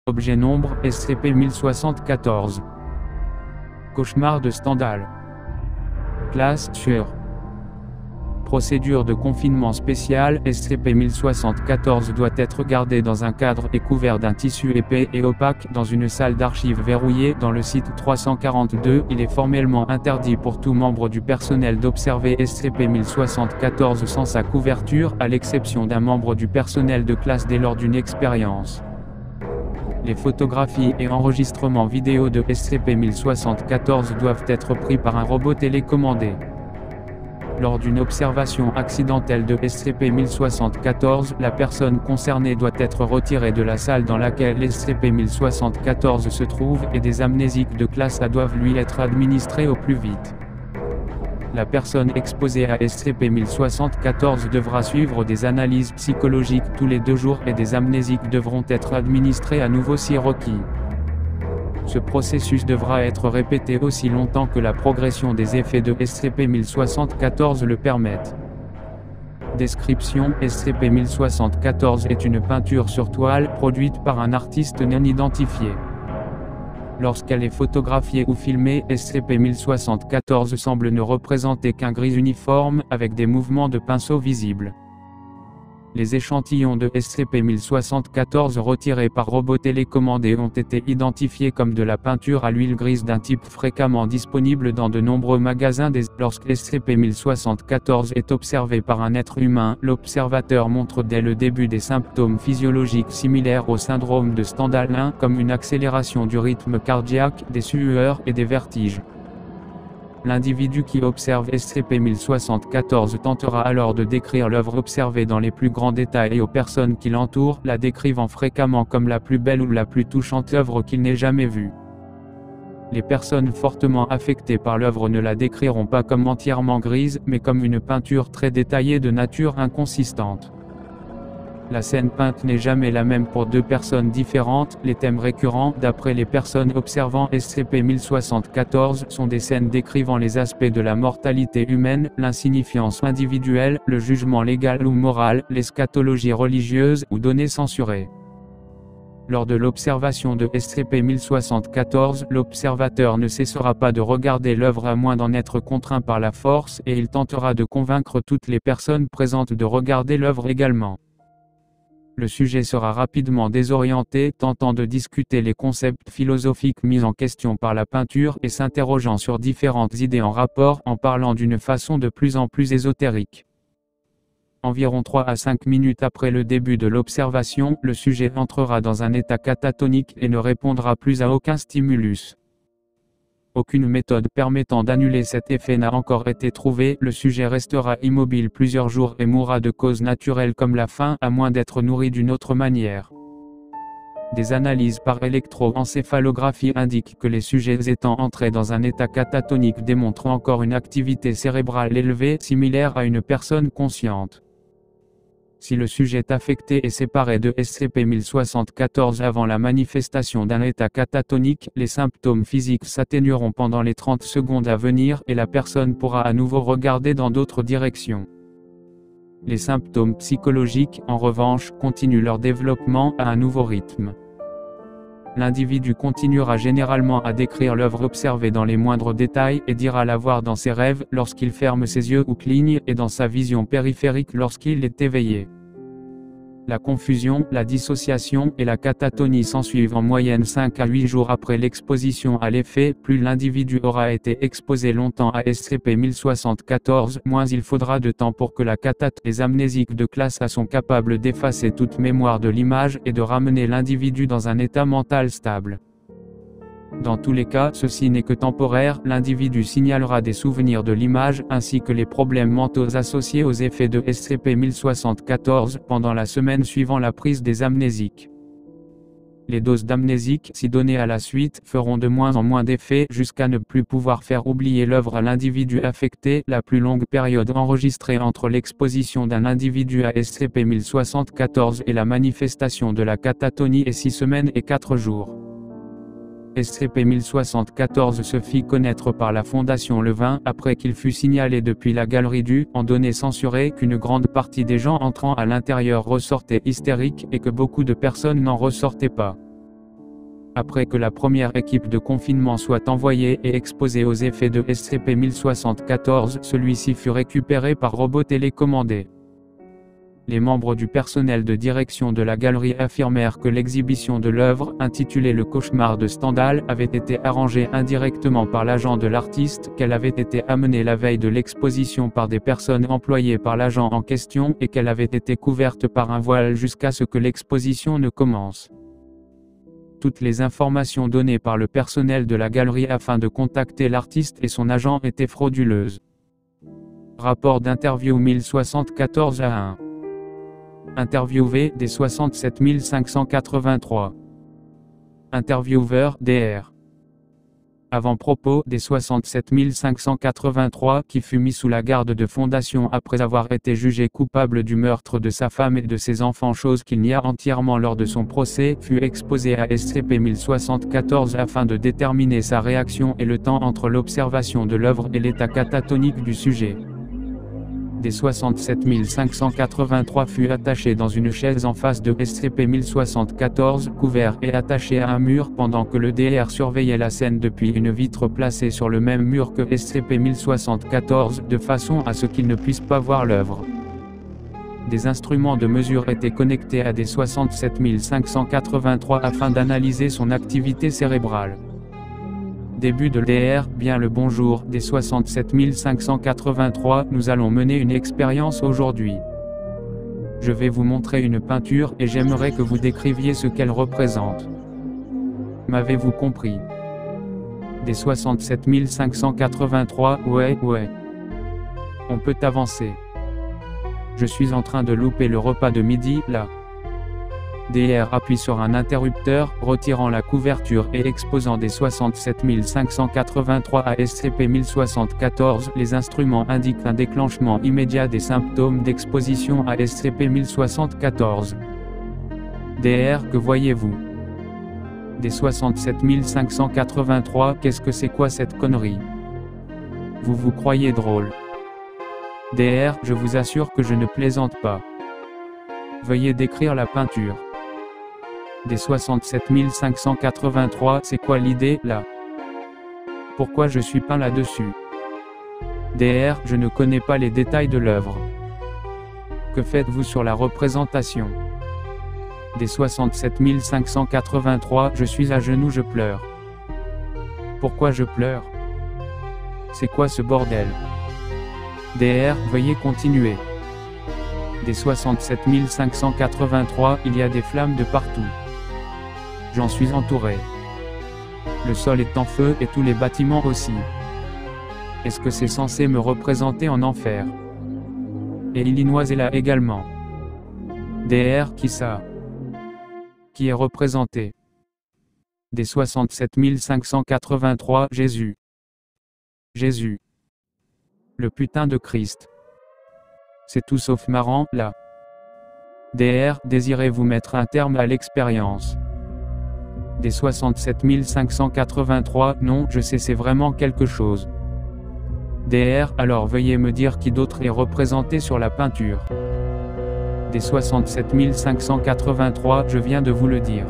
Objet nombre SCP-1074. Cauchemar de Stendhal. Classe sûre. Procédure de confinement spéciale. SCP-1074 doit être gardé dans un cadre et couvert d'un tissu épais et opaque dans une salle d'archives verrouillée dans le site 342. Il est formellement interdit pour tout membre du personnel d'observer SCP-1074 sans sa couverture, à l'exception d'un membre du personnel de classe dès lors d'une expérience. Les photographies et enregistrements vidéo de SCP-1074 doivent être pris par un robot télécommandé. Lors d'une observation accidentelle de SCP-1074, la personne concernée doit être retirée de la salle dans laquelle SCP-1074 se trouve et des amnésiques de classe A doivent lui être administrés au plus vite. La personne exposée à SCP-1074 devra suivre des analyses psychologiques tous les 2 jours et des amnésiques devront être administrées à nouveau si requis. Ce processus devra être répété aussi longtemps que la progression des effets de SCP-1074 le permette. Description: SCP-1074 est une peinture sur toile produite par un artiste non identifié. Lorsqu'elle est photographiée ou filmée, SCP-1074 semble ne représenter qu'un gris uniforme, avec des mouvements de pinceau visibles. Les échantillons de SCP-1074 retirés par robot télécommandé ont été identifiés comme de la peinture à l'huile grise d'un type fréquemment disponible dans de nombreux magasins. Lorsque SCP-1074 est observé par un être humain, l'observateur montre dès le début des symptômes physiologiques similaires au syndrome de Stendhal 1, comme une accélération du rythme cardiaque, des sueurs et des vertiges. L'individu qui observe SCP-1074 tentera alors de décrire l'œuvre observée dans les plus grands détails et aux personnes qui l'entourent, la décrivant fréquemment comme la plus belle ou la plus touchante œuvre qu'il n'ait jamais vue. Les personnes fortement affectées par l'œuvre ne la décriront pas comme entièrement grise, mais comme une peinture très détaillée de nature inconsistante. La scène peinte n'est jamais la même pour 2 personnes différentes. Les thèmes récurrents, d'après les personnes observant SCP-1074, sont des scènes décrivant les aspects de la mortalité humaine, l'insignifiance individuelle, le jugement légal ou moral, l'eschatologie religieuse ou données censurées. Lors de l'observation de SCP-1074, l'observateur ne cessera pas de regarder l'œuvre à moins d'en être contraint par la force, et il tentera de convaincre toutes les personnes présentes de regarder l'œuvre également. Le sujet sera rapidement désorienté, tentant de discuter les concepts philosophiques mis en question par la peinture et s'interrogeant sur différentes idées en rapport, en parlant d'une façon de plus en plus ésotérique. Environ 3 à 5 minutes après le début de l'observation, le sujet entrera dans un état catatonique et ne répondra plus à aucun stimulus. Aucune méthode permettant d'annuler cet effet n'a encore été trouvée. Le sujet restera immobile plusieurs jours et mourra de causes naturelles comme la faim, à moins d'être nourri d'une autre manière. Des analyses par électroencéphalographie indiquent que les sujets étant entrés dans un état catatonique démontrent encore une activité cérébrale élevée, similaire à une personne consciente. Si le sujet affecté est séparé de SCP-1074 avant la manifestation d'un état catatonique, les symptômes physiques s'atténueront pendant les 30 secondes à venir et la personne pourra à nouveau regarder dans d'autres directions. Les symptômes psychologiques, en revanche, continuent leur développement à un nouveau rythme. L'individu continuera généralement à décrire l'œuvre observée dans les moindres détails et dira la voir dans ses rêves lorsqu'il ferme ses yeux ou cligne et dans sa vision périphérique lorsqu'il est éveillé. La confusion, la dissociation et la catatonie s'ensuivent en moyenne 5 à 8 jours après l'exposition à l'effet. Plus l'individu aura été exposé longtemps à SCP-1074, moins il faudra de temps pour que la catate. Les amnésiques de classe A sont capables d'effacer toute mémoire de l'image et de ramener l'individu dans un état mental stable. Dans tous les cas, ceci n'est que temporaire, l'individu signalera des souvenirs de l'image, ainsi que les problèmes mentaux associés aux effets de SCP-1074, pendant la semaine suivant la prise des amnésiques. Les doses d'amnésique, si données à la suite, feront de moins en moins d'effet jusqu'à ne plus pouvoir faire oublier l'œuvre à l'individu affecté. La plus longue période enregistrée entre l'exposition d'un individu à SCP-1074 et la manifestation de la catatonie est 6 semaines et 4 jours. SCP-1074 se fit connaître par la Fondation le 20 après qu'il fut signalé depuis la galerie du, en données censurées, qu'une grande partie des gens entrant à l'intérieur ressortaient hystériques et que beaucoup de personnes n'en ressortaient pas. Après que la première équipe de confinement soit envoyée et exposée aux effets de SCP-1074, celui-ci fut récupéré par robot télécommandé. Les membres du personnel de direction de la galerie affirmèrent que l'exhibition de l'œuvre, intitulée Le Cauchemar de Stendhal, avait été arrangée indirectement par l'agent de l'artiste, qu'elle avait été amenée la veille de l'exposition par des personnes employées par l'agent en question et qu'elle avait été couverte par un voile jusqu'à ce que l'exposition ne commence. Toutes les informations données par le personnel de la galerie afin de contacter l'artiste et son agent étaient frauduleuses. Rapport d'interview 1074 à 1. Interviewé, des 67 583. Intervieweur, DR. Avant-propos, des 67 583, qui fut mis sous la garde de Fondation après avoir été jugé coupable du meurtre de sa femme et de ses enfants, chose qu'il nia entièrement lors de son procès, fut exposé à SCP-1074 afin de déterminer sa réaction et le temps entre l'observation de l'œuvre et l'état catatonique du sujet. Des 67 583 fut attaché dans une chaise en face de SCP-1074, couvert et attaché à un mur pendant que le DR surveillait la scène depuis une vitre placée sur le même mur que SCP-1074, de façon à ce qu'il ne puisse pas voir l'œuvre. Des instruments de mesure étaient connectés à des 67 583 afin d'analyser son activité cérébrale. Début de l'DR, bien le bonjour, des 67 583, nous allons mener une expérience aujourd'hui. Je vais vous montrer une peinture et j'aimerais que vous décriviez ce qu'elle représente. M'avez-vous compris? Des 67 583, ouais. On peut avancer. Je suis en train de louper le repas de midi, là. DR appuie sur un interrupteur, retirant la couverture et exposant des 67 583 à SCP-1074. Les instruments indiquent un déclenchement immédiat des symptômes d'exposition à SCP-1074. DR, que voyez-vous? Des 67 583, qu'est-ce que c'est quoi cette connerie? Vous vous croyez drôle? DR, je vous assure que je ne plaisante pas. Veuillez décrire la peinture. Des 67 583, c'est quoi l'idée, là? Pourquoi je suis peint là-dessus? DR, je ne connais pas les détails de l'œuvre. Que faites-vous sur la représentation? Des 67 583, je suis à genoux, je pleure. Pourquoi je pleure? C'est quoi ce bordel? DR, veuillez continuer. Des 67 583, il y a des flammes de partout. J'en suis entouré. Le sol est en feu et tous les bâtiments aussi. Est-ce que c'est censé me représenter en enfer? Et Illinois est là également. DR, qui ça? Qui est représenté? Des 67 583, Jésus. Jésus. Le putain de Christ. C'est tout sauf marrant, là. DR, désirez-vous mettre un terme à l'expérience? Des 67 583, non, je sais, c'est vraiment quelque chose. DR, alors veuillez me dire qui d'autre est représenté sur la peinture. Des 67 583, je viens de vous le dire.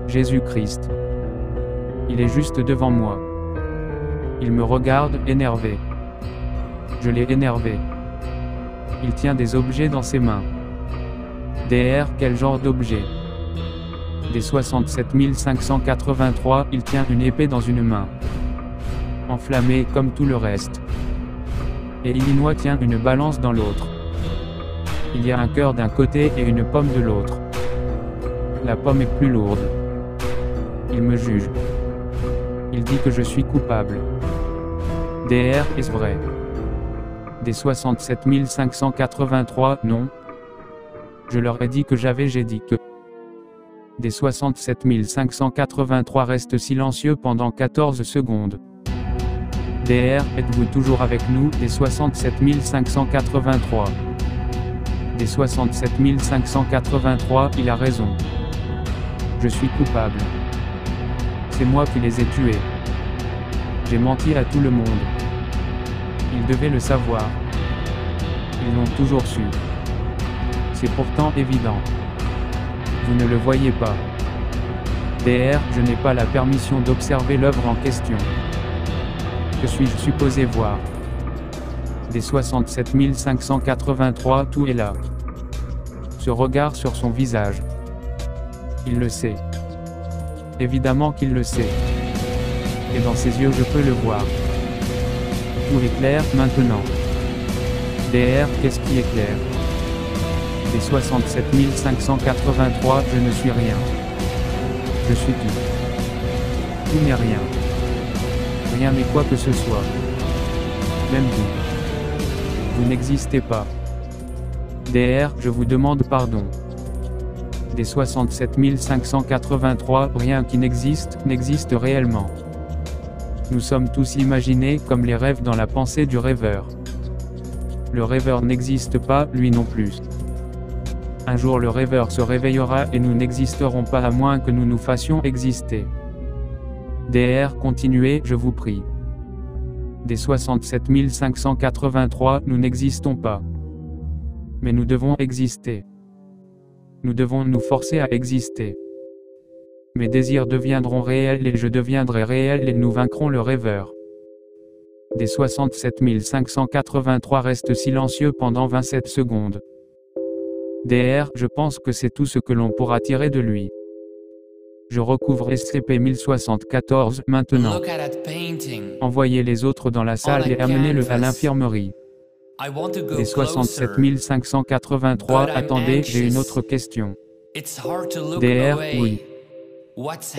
Jésus-Christ. Il est juste devant moi. Il me regarde, énervé. Je l'ai énervé. Il tient des objets dans ses mains. DR, quel genre d'objet? Des 67 583, il tient une épée dans une main. Enflammée comme tout le reste. Et Illinois tient une balance dans l'autre. Il y a un cœur d'un côté et une pomme de l'autre. La pomme est plus lourde. Il me juge. Il dit que je suis coupable. DR, est-ce vrai? Des 67 583, non. Je leur ai dit que j'ai dit que. Des 67 583 restent silencieux pendant 14 secondes. DR, êtes-vous toujours avec nous? Des 67 583. Des 67 583, il a raison. Je suis coupable. C'est moi qui les ai tués. J'ai menti à tout le monde. Ils devaient le savoir. Ils l'ont toujours su. C'est pourtant évident. Vous ne le voyez pas. DR, je n'ai pas la permission d'observer l'œuvre en question. Que suis-je supposé voir? Des 67 583, tout est là. Ce regard sur son visage. Il le sait. Évidemment qu'il le sait. Et dans ses yeux je peux le voir. Tout est clair maintenant. DR, qu'est-ce qui est clair? Des 67 583, je ne suis rien. Je suis tout. Tout n'est rien. Rien n'est quoi que ce soit. Même vous. Vous n'existez pas. DR, je vous demande pardon. Des 67 583, rien qui n'existe, n'existe réellement. Nous sommes tous imaginés comme les rêves dans la pensée du rêveur. Le rêveur n'existe pas, lui non plus. Un jour le rêveur se réveillera et nous n'existerons pas à moins que nous nous fassions exister. DR, continuez, je vous prie. Des 67 583, nous n'existons pas. Mais nous devons exister. Nous devons nous forcer à exister. Mes désirs deviendront réels et je deviendrai réel et nous vaincrons le rêveur. Des 67 583 restent silencieux pendant 27 secondes. DR, je pense que c'est tout ce que l'on pourra tirer de lui. Je recouvre SCP-1074 maintenant. Envoyez les autres dans la salle et amenez-le à l'infirmerie. Des 67 583, attendez, j'ai une autre question. DR, oui.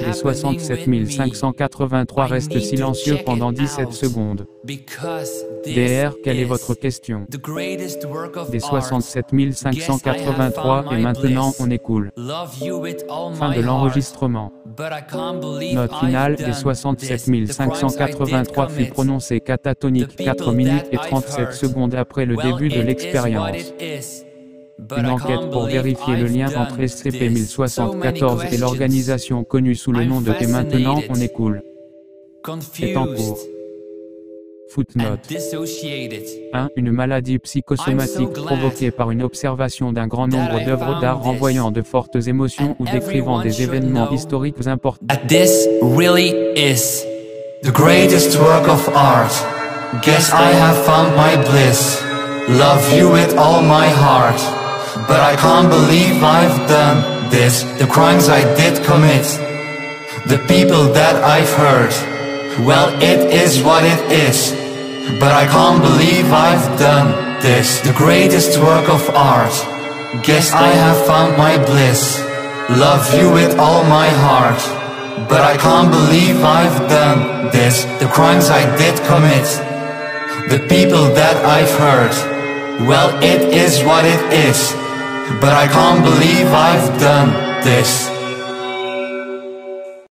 Les 67 583 restent silencieux pendant 17 secondes. DR, quelle est votre question? Des 67 583 et maintenant on écoule. Fin de l'enregistrement. Note finale, des 67 583 fut prononcée catatonique 4 minutes et 37 secondes après le début de l'expérience. Une enquête pour vérifier le lien entre SCP-1074 et l'organisation connue sous le nom de « Et maintenant on écoule » est en cours. Footnote 1. Une maladie psychosomatique provoquée par une observation d'un grand nombre d'œuvres d'art renvoyant de fortes émotions ou décrivant des événements historiques importants. This really is the greatest work of art. Guess I have found my bliss. Love you with all my heart. But I can't believe I've done this. The crimes I did commit, the people that I've hurt. Well, it is what it is. But I can't believe I've done this. The greatest work of art. Guess I have found my bliss. Love you with all my heart. But I can't believe I've done this. The crimes I did commit, the people that I've hurt. Well, it is what it is. But I can't believe I've done this.